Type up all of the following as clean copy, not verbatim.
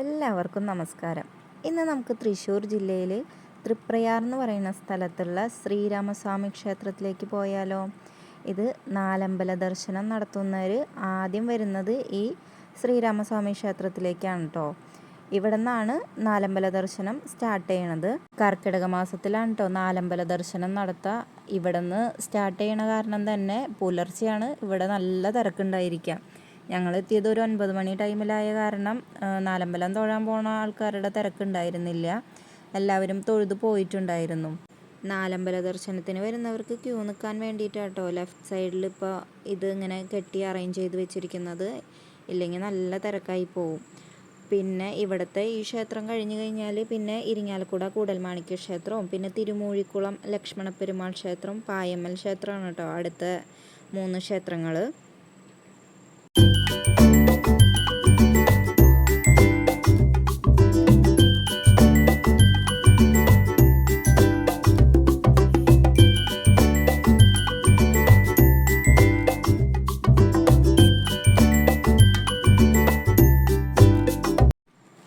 എല്ലാവർക്കും നമസ്കാരം. ഇന്ന് നമുക്ക് തൃശ്ശൂർ ജില്ലയിൽ തൃപ്രയാർ എന്ന് പറയുന്ന സ്ഥലത്തുള്ള ശ്രീരാമസ്വാമി ക്ഷേത്രത്തിലേക്ക് പോയാലോ. ഇത് നാലമ്പല ദർശനം നടത്തുന്നവർ ആദ്യം വരുന്നത് ഈ ശ്രീരാമസ്വാമി ക്ഷേത്രത്തിലേക്കാണ് കേട്ടോ. ഇവിടെ നിന്നാണ് നാലമ്പല ദർശനം സ്റ്റാർട്ട് ചെയ്യണത്. കർക്കിടക മാസത്തിലാണ് കേട്ടോ നാലമ്പല ദർശനം നടത്തുക. ഇവിടെ നിന്ന് സ്റ്റാർട്ട് ചെയ്യണ കാരണം തന്നെ പുലർച്ചെയാണ് ഇവിടെ നല്ല തിരക്കുണ്ടായിരിക്കാം. ഞങ്ങൾ എത്തിയത് ഒരു 9 മണി ടൈമിലായ കാരണം നാലമ്പലം തൊഴാൻ പോണ ആൾക്കാരുടെ തിരക്കുണ്ടായിരുന്നില്ല. എല്ലാവരും തൊഴുതു പോയിട്ടുണ്ടായിരുന്നു. നാലമ്പല ദർശനത്തിന് വരുന്നവർക്ക് ക്യൂ നിൽക്കാൻ വേണ്ടിയിട്ടാട്ടോ ലെഫ്റ്റ് സൈഡിൽ ഇപ്പോൾ ഇത് ഇങ്ങനെ കെട്ടി അറേഞ്ച് ചെയ്ത് വെച്ചിരിക്കുന്നത്. ഇല്ലെങ്കിൽ നല്ല തിരക്കായി പോവും. പിന്നെ ഇവിടുത്തെ ഈ ക്ഷേത്രം കഴിഞ്ഞ് കഴിഞ്ഞാൽ പിന്നെ ഇരിങ്ങാലക്കുട കൂടൽമാണിക്യ ക്ഷേത്രവും പിന്നെ തിരുമൂഴിക്കുളം ലക്ഷ്മണ പെരുമാൾ ക്ഷേത്രം, പായമ്മൽ ക്ഷേത്രമാണ് കേട്ടോ അടുത്ത 3 ക്ഷേത്രങ്ങൾ.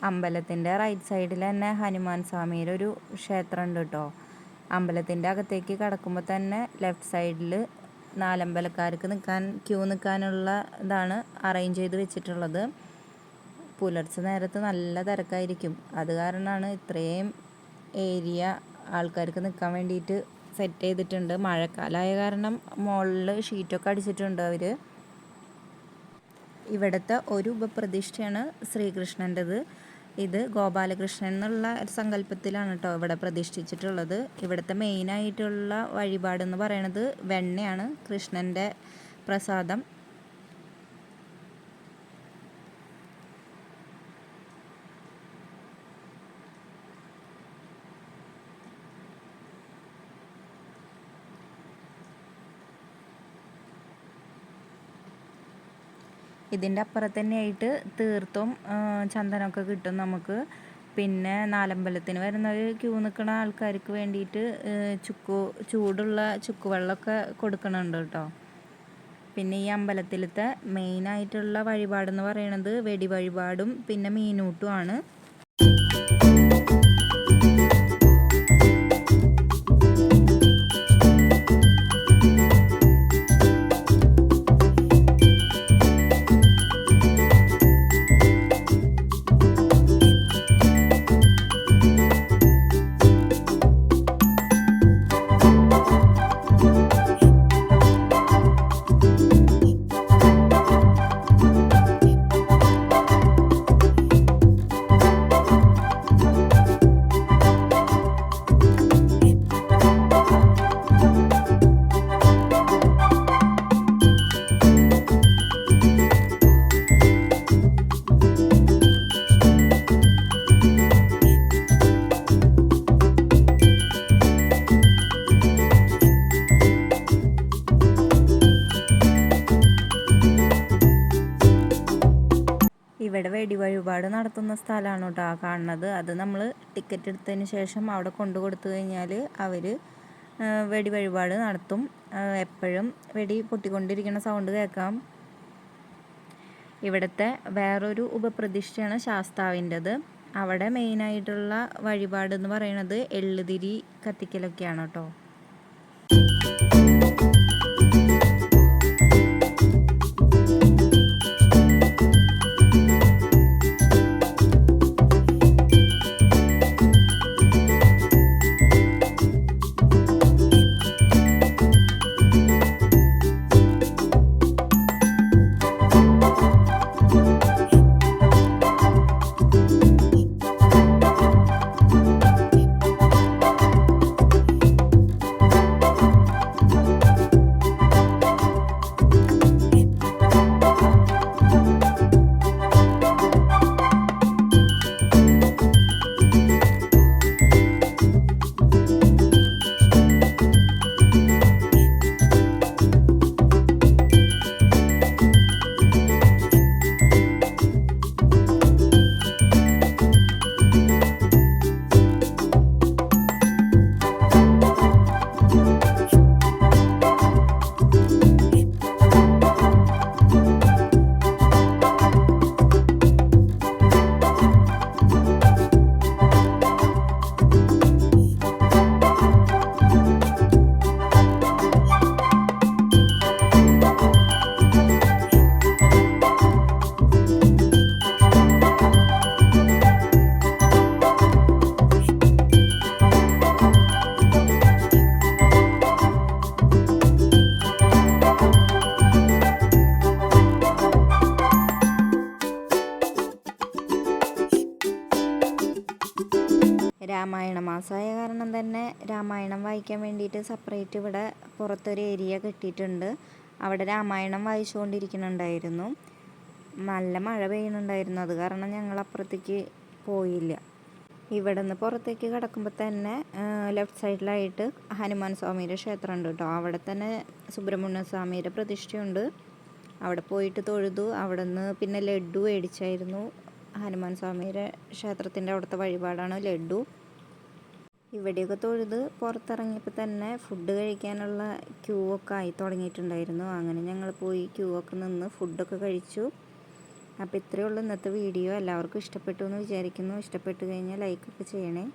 അമ്പലത്തിൻ്റെ റൈറ്റ് സൈഡിൽ തന്നെ ഹനുമാൻ സ്വാമിയുടെ ഒരു ക്ഷേത്രം ഉണ്ട് കേട്ടോ. അമ്പലത്തിൻ്റെ അകത്തേക്ക് കടക്കുമ്പോൾ തന്നെ ലെഫ്റ്റ് സൈഡിൽ നാലമ്പലക്കാർക്ക് ക്യൂ നിൽക്കാനുള്ള ഇതാണ് അറേഞ്ച് ചെയ്ത് വെച്ചിട്ടുള്ളത്. പുലർച്ചെ നേരത്ത് നല്ല തിരക്കായിരിക്കും. അത് കാരണമാണ് ഇത്രയും ഏരിയ ആൾക്കാർക്ക് നിൽക്കാൻ വേണ്ടിയിട്ട് സെറ്റ് ചെയ്തിട്ടുണ്ട്. മഴക്കാലമായ കാരണം മുകളിൽ ഷീറ്റൊക്കെ അടിച്ചിട്ടുണ്ട് അവർ. ഇവിടുത്തെ ഒരു ഉപപ്രതിഷ്ഠയാണ് ശ്രീകൃഷ്ണൻ്റെത്. ഇത് ഗോപാലകൃഷ്ണൻ എന്നുള്ള ഒരു സങ്കല്പത്തിലാണ് കേട്ടോ ഇവിടെ പ്രതിഷ്ഠിച്ചിട്ടുള്ളത്. ഇവിടുത്തെ മെയിനായിട്ടുള്ള വഴിപാടെന്ന് പറയണത് വെണ്ണയാണ്, കൃഷ്ണൻ്റെ പ്രസാദം. ഇതിൻ്റെ അപ്പുറത്ത് തന്നെയായിട്ട് തീർത്തും ചന്ദനമൊക്കെ കിട്ടും നമുക്ക്. പിന്നെ നാലമ്പലത്തിന് വരുന്നവർ ക്യൂ നിൽക്കുന്ന ആൾക്കാർക്ക് വേണ്ടിയിട്ട് ചൂടുള്ള ചുക്കുവെള്ളമൊക്കെ കൊടുക്കണുണ്ട് കേട്ടോ. പിന്നെ ഈ അമ്പലത്തിലത്തെ മെയിനായിട്ടുള്ള വഴിപാടെന്ന് പറയുന്നത് വെടി വഴിപാടും പിന്നെ മീനൂട്ടുമാണ്. ഇവിടെ വെടി വഴിപാട് നടത്തുന്ന സ്ഥലമാണ് കേട്ടോ കാണുന്നത്. അത് നമ്മൾ ടിക്കറ്റ് എടുത്തതിന് ശേഷം അവിടെ കൊണ്ടു കൊടുത്തു കഴിഞ്ഞാൽ അവർ വെടി വഴിപാട് നടത്തും. എപ്പോഴും വെടി പൊട്ടിക്കൊണ്ടിരിക്കുന്ന സൗണ്ട് കേൾക്കാം. ഇവിടുത്തെ വേറൊരു ഉപപ്രതിഷ്ഠയാണ് ശാസ്താവിൻ്റെത്. അവിടെ മെയിനായിട്ടുള്ള വഴിപാടെന്ന് പറയുന്നത് എള്ളുതിരി കത്തിക്കലൊക്കെയാണ് കേട്ടോ. രാമായണ മാസമായ കാരണം തന്നെ രാമായണം വായിക്കാൻ വേണ്ടിയിട്ട് സെപ്പറേറ്റ് ഇവിടെ പുറത്തൊരു ഏരിയ കെട്ടിയിട്ടുണ്ട്. അവിടെ രാമായണം വായിച്ചുകൊണ്ടിരിക്കുന്നുണ്ടായിരുന്നു. നല്ല മഴ പെയ്യുന്നുണ്ടായിരുന്നു, അത് കാരണം ഞങ്ങൾ അപ്പുറത്തേക്ക് പോയില്ല. ഇവിടെ നിന്ന് പുറത്തേക്ക് കിടക്കുമ്പോൾ തന്നെ ലെഫ്റ്റ് സൈഡിലായിട്ട് ഹനുമാൻ സ്വാമിയുടെ ക്ഷേത്രം ഉണ്ട് കേട്ടോ. അവിടെ തന്നെ സുബ്രഹ്മണ്യ സ്വാമിയുടെ പ്രതിഷ്ഠയുണ്ട്. അവിടെ പോയിട്ട് തൊഴുതു. അവിടെ നിന്ന് പിന്നെ ലഡ്ഡു മേടിച്ചായിരുന്നു. ഹനുമാൻ സ്വാമിയുടെ ക്ഷേത്രത്തിൻ്റെ അവിടുത്തെ വഴിപാടാണ് ലഡ്ഡു. ഇവിടെയൊക്കെ തൊഴുത് പുറത്തിറങ്ങിയപ്പോൾ തന്നെ ഫുഡ് കഴിക്കാനുള്ള ക്യൂ ഒക്കെ ആയി തുടങ്ങിയിട്ടുണ്ടായിരുന്നു. അങ്ങനെ ഞങ്ങൾ പോയി ക്യൂ ഒക്കെ നിന്ന് ഫുഡൊക്കെ കഴിച്ചു. അപ്പോൾ ഇത്രയേ ഉള്ളൂ ഇന്നത്തെ വീഡിയോ. എല്ലാവർക്കും ഇഷ്ടപ്പെട്ടു എന്ന് വിചാരിക്കുന്നു. ഇഷ്ടപ്പെട്ട് കഴിഞ്ഞാൽ ലൈക്കൊക്കെ ചെയ്യണേ.